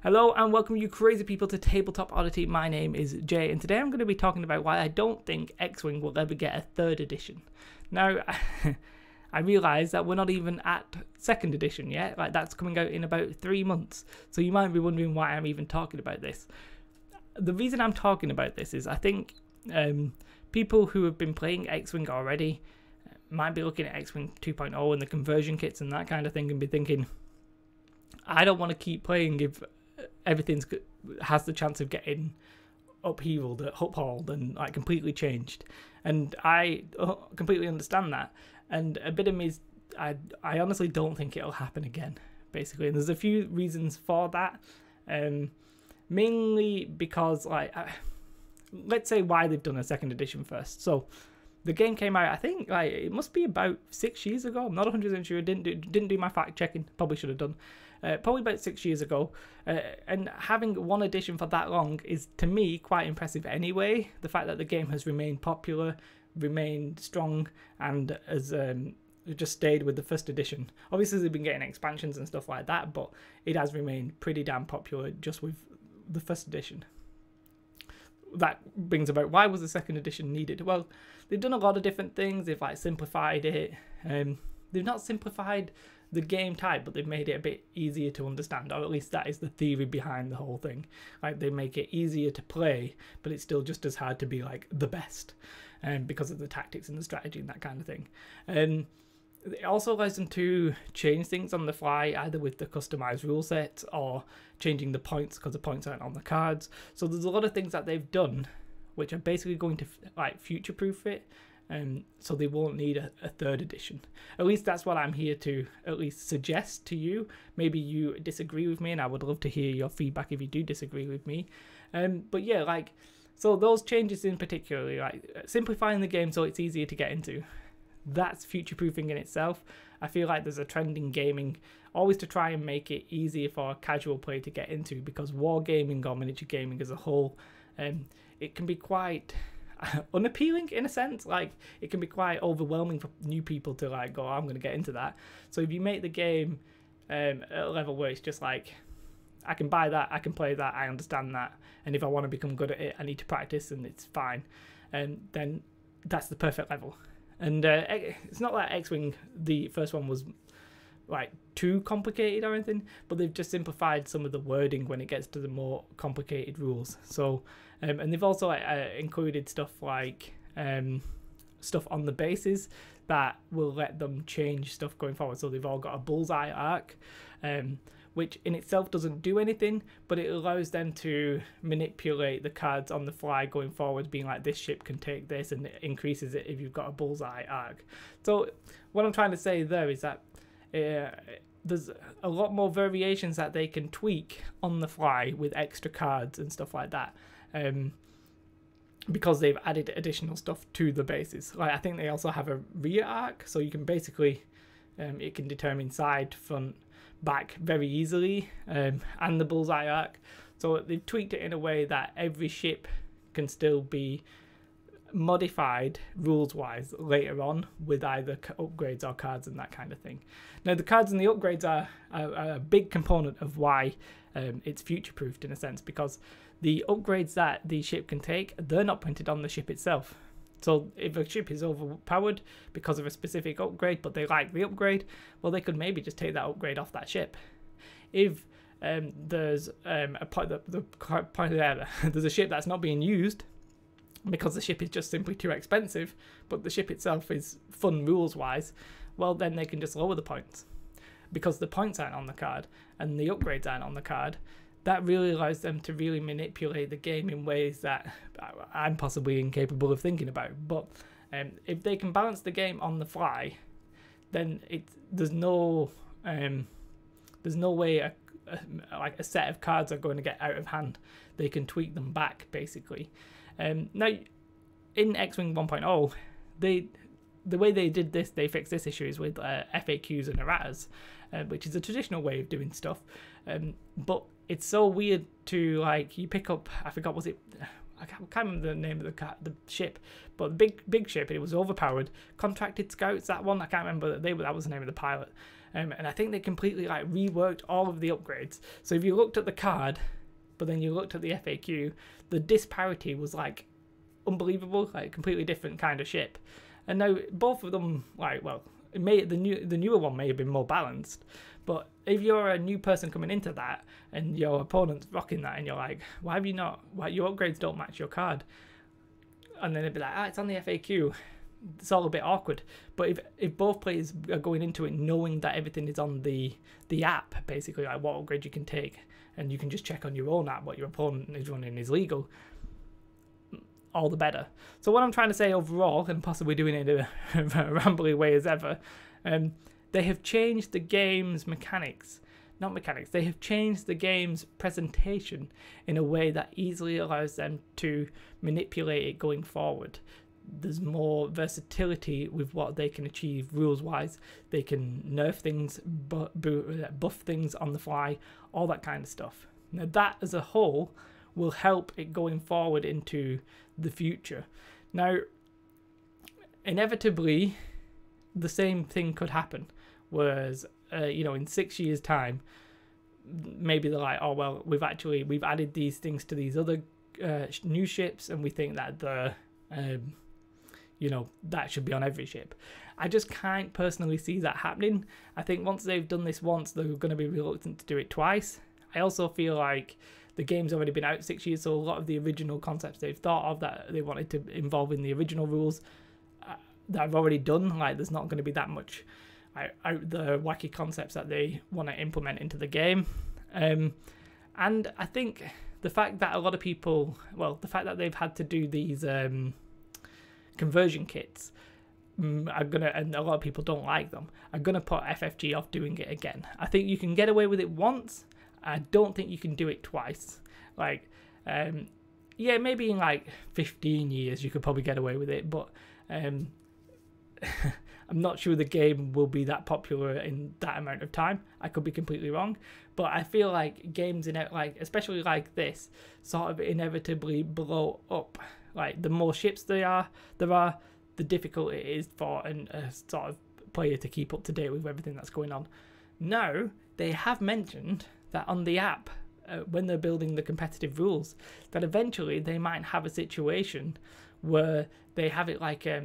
Hello and welcome you crazy people to Tabletop Oddity. My name is Jay and today I'm going to be talking about why I don't think X-Wing will ever get a third edition. Now, I realise that we're not even at second edition yet, like that's coming out in about 3 months. So you might be wondering why I'm even talking about this. The reason I'm talking about this is I think people who have been playing X-Wing already might be looking at X-Wing 2.0 and the conversion kits and that kind of thing and be thinking, I don't want to keep playing if everything has the chance of getting uphauled and like completely changed. And I completely understand that. And a bit of me is, I honestly don't think it'll happen again, basically. And there's a few reasons for that. Mainly because, like, let's say why they've done a second edition first. So the game came out, I think, like it must be about 6 years ago. I'm not 100% sure. Didn't do my fact checking. Probably should have done. Probably about 6 years ago. And having one edition for that long is, to me, quite impressive anyway. The fact that the game has remained popular, remained strong, and has just stayed with the first edition. Obviously, they've been getting expansions and stuff like that, but it has remained pretty damn popular just with the first edition. That brings about, why was the second edition needed? Well, they've done a lot of different things. They've like simplified it. They've not simplified the game type, but they've made it a bit easier to understand, or at least that is the theory behind the whole thing. Like, they make it easier to play, but it's still just as hard to be like the best, because of the tactics and the strategy and that kind of thing. It also allows them to change things on the fly, either with the customized rule set or changing the points because the points aren't on the cards. So there's a lot of things that they've done which are basically going to like future-proof it, so they won't need a third edition. At least that's what I'm here to at least suggest to you. Maybe you disagree with me, and I would love to hear your feedback if you do disagree with me. But yeah, like, so those changes in particular, like simplifying the game so it's easier to get into, that's future-proofing in itself. I feel like there's a trend in gaming always to try and make it easier for a casual player to get into, because wargaming or miniature gaming as a whole, it can be quite unappealing in a sense. Like, it can be quite overwhelming for new people to like go, oh, I'm going to get into that. So if you make the game at a level where it's just like, I can buy that, I can play that, I understand that, and if I want to become good at it, I need to practice and it's fine, then that's the perfect level. And it's not like X-Wing, the first one, was like too complicated or anything, but they've just simplified some of the wording when it gets to the more complicated rules. So and they've also included stuff like stuff on the bases that will let them change stuff going forward. So they've all got a bullseye arc, which in itself doesn't do anything, but it allows them to manipulate the cards on the fly going forward, being like, this ship can take this, and it increases it if you've got a bullseye arc. So what I'm trying to say there is that there's a lot more variations that they can tweak on the fly with extra cards and stuff like that, because they've added additional stuff to the bases. Like, I think they also have a rear arc, so you can basically it can determine side, front, back very easily, and the bullseye arc. So they've tweaked it in a way that every ship can still be modified rules wise later on with either upgrades or cards and that kind of thing. Now, the cards and the upgrades are a big component of why it's future proofed in a sense, because the upgrades that the ship can take, they're not printed on the ship itself. So if a ship is overpowered because of a specific upgrade, but they like the upgrade, well, they could maybe just take that upgrade off that ship. If there's there's a ship that's not being used because the ship is just simply too expensive, but the ship itself is fun rules wise, well, then they can just lower the points. Because the points aren't on the card and the upgrades aren't on the card, that really allows them to really manipulate the game in ways that I'm possibly incapable of thinking about. But if they can balance the game on the fly, then there's no way like a set of cards are going to get out of hand. They can tweak them back, basically. Now, in X-Wing 1.0, the way they did this, they fixed this issue is with FAQs and erratas, which is a traditional way of doing stuff. But it's so weird to, like, you pick up, I forgot, was it, I can't remember the name of the ship, but big ship, and it was overpowered. Contracted Scouts, that one, I can't remember, that was the name of the pilot. And I think they completely like reworked all of the upgrades. So if you looked at the card, but then you looked at the FAQ, the disparity was like unbelievable, like completely different kind of ship. And now both of them, like, well, it may the newer one may have been more balanced, but if you're a new person coming into that and your opponent's rocking that and you're like, why have you not, why your upgrades don't match your card? And then it'd be like, it's on the FAQ. It's all a bit awkward. But if both players are going into it knowing that everything is on the app, basically, like what upgrade you can take, and you can just check on your own app what your opponent is running is legal, all the better. So what I'm trying to say overall, and possibly doing it in a rambly way as ever, they have changed the game's mechanics. Not mechanics, they have changed the game's presentation in a way that easily allows them to manipulate it going forward. There's more versatility with what they can achieve rules-wise. They can nerf things, buff things on the fly, all that kind of stuff. Now that as a whole will help it going forward into the future. Now, inevitably, the same thing could happen, whereas in 6 years' time, maybe they're like, oh well, we've added these things to these other new ships, and we think that that should be on every ship. I just can't personally see that happening. I think once they've done this once, they're going to be reluctant to do it twice. I also feel like the game's already been out 6 years, so a lot of the original concepts they've thought of that they wanted to involve in the original rules that I've already done. Like, there's not going to be that much out the wacky concepts that they want to implement into the game. And I think the fact that a lot of people, the fact that they've had to do these conversion kits and a lot of people don't like them, are going to put FFG off doing it again. I think you can get away with it once. I don't think you can do it twice. Like, maybe in like 15 years you could probably get away with it, but I'm not sure the game will be that popular in that amount of time. I could be completely wrong, but I feel like games especially like this, sort of inevitably blow up. Like, the more ships there are, the difficult it is for a sort of player to keep up to date with everything that's going on. Now, they have mentioned that on the app, when they're building the competitive rules, that eventually they might have a situation where they have it like a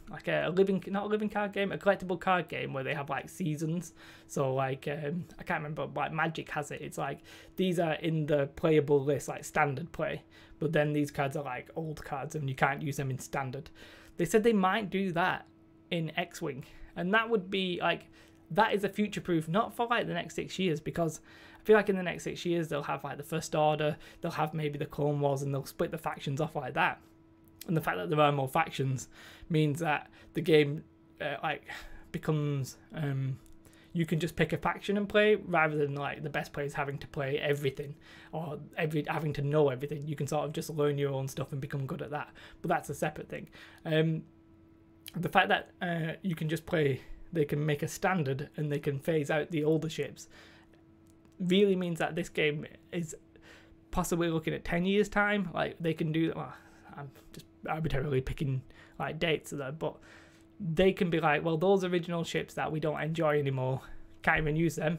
collectible card game where they have like seasons. So like I can't remember, like Magic has it. It's like these are in the playable list, like standard play, but then these cards are like old cards and you can't use them in standard. They said they might do that in X-Wing, and that would be like, that is a future proof, not for like the next 6 years, because I feel like in the next 6 years they'll have like the First Order, they'll have maybe the Clone Wars, and they'll split the factions off like that. And the fact that there are more factions means that the game becomes you can just pick a faction and play, rather than like the best players having to play everything or having to know everything. You can sort of just learn your own stuff and become good at that, but that's a separate thing. The fact that you can just play, they can make a standard and they can phase out the older ships, really means that this game is possibly looking at 10 years time. Like, they can do, well, I'm just arbitrarily picking like dates there, but they can be like, well, those original ships that we don't enjoy anymore, can't even use them.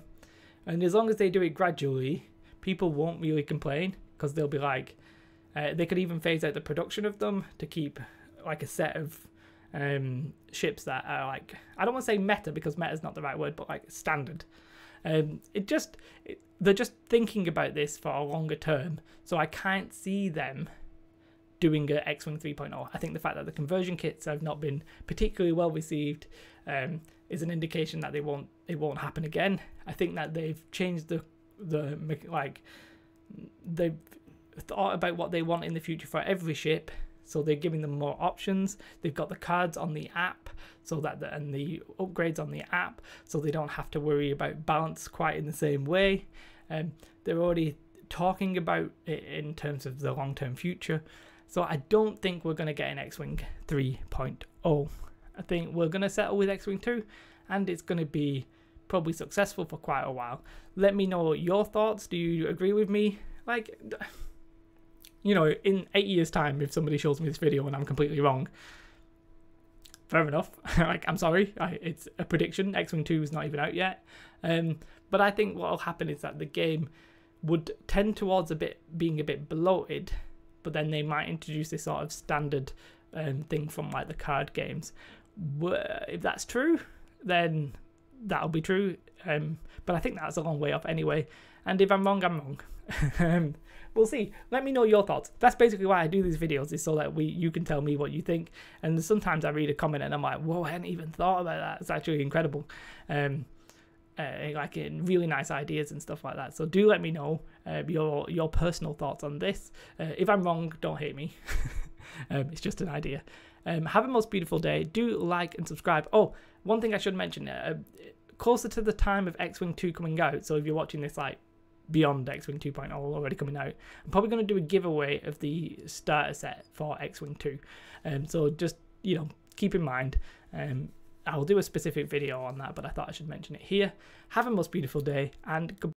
And as long as they do it gradually, people won't really complain, because they'll be like, they could even phase out the production of them to keep like a set of ships that are like, I don't want to say meta, because meta is not the right word, but like standard. They're just thinking about this for a longer term, so I can't see them doing a X-Wing 3.0. I think the fact that the conversion kits have not been particularly well received is an indication that it won't happen again. I think that they've changed they've thought about what they want in the future for every ship, so they're giving them more options. They've got the cards on the app, so that and the upgrades on the app, so they don't have to worry about balance quite in the same way. They're already talking about it in terms of the long-term future. So I don't think we're going to get an X-Wing 3.0. I think we're going to settle with X-Wing 2, and it's going to be probably successful for quite a while. Let me know your thoughts. Do you agree with me? Like, in 8 years' time, if somebody shows me this video and I'm completely wrong, fair enough. Like, I'm sorry, it's a prediction. X-Wing 2 is not even out yet. But I think what will happen is that the game would tend towards being a bit bloated, but then they might introduce this sort of standard thing from like the card games. If that's true, then that'll be true. But I think that's a long way off anyway. And if I'm wrong, I'm wrong. We'll see. Let me know your thoughts. That's basically why I do these videos, is so that you can tell me what you think. And sometimes I read a comment and I'm like, whoa, I hadn't even thought about that. It's actually incredible. Like in really nice ideas and stuff like that. So do let me know your personal thoughts on this. If I'm wrong, don't hate me. It's just an idea. Have a most beautiful day. Do like and subscribe. Oh, one thing I should mention, closer to the time of X-Wing 2 coming out, so if you're watching this like beyond X-Wing 2.0 already coming out, I'm probably going to do a giveaway of the starter set for X-Wing 2. So just, keep in mind, I'll do a specific video on that, but I thought I should mention it here. Have a most beautiful day, and goodbye.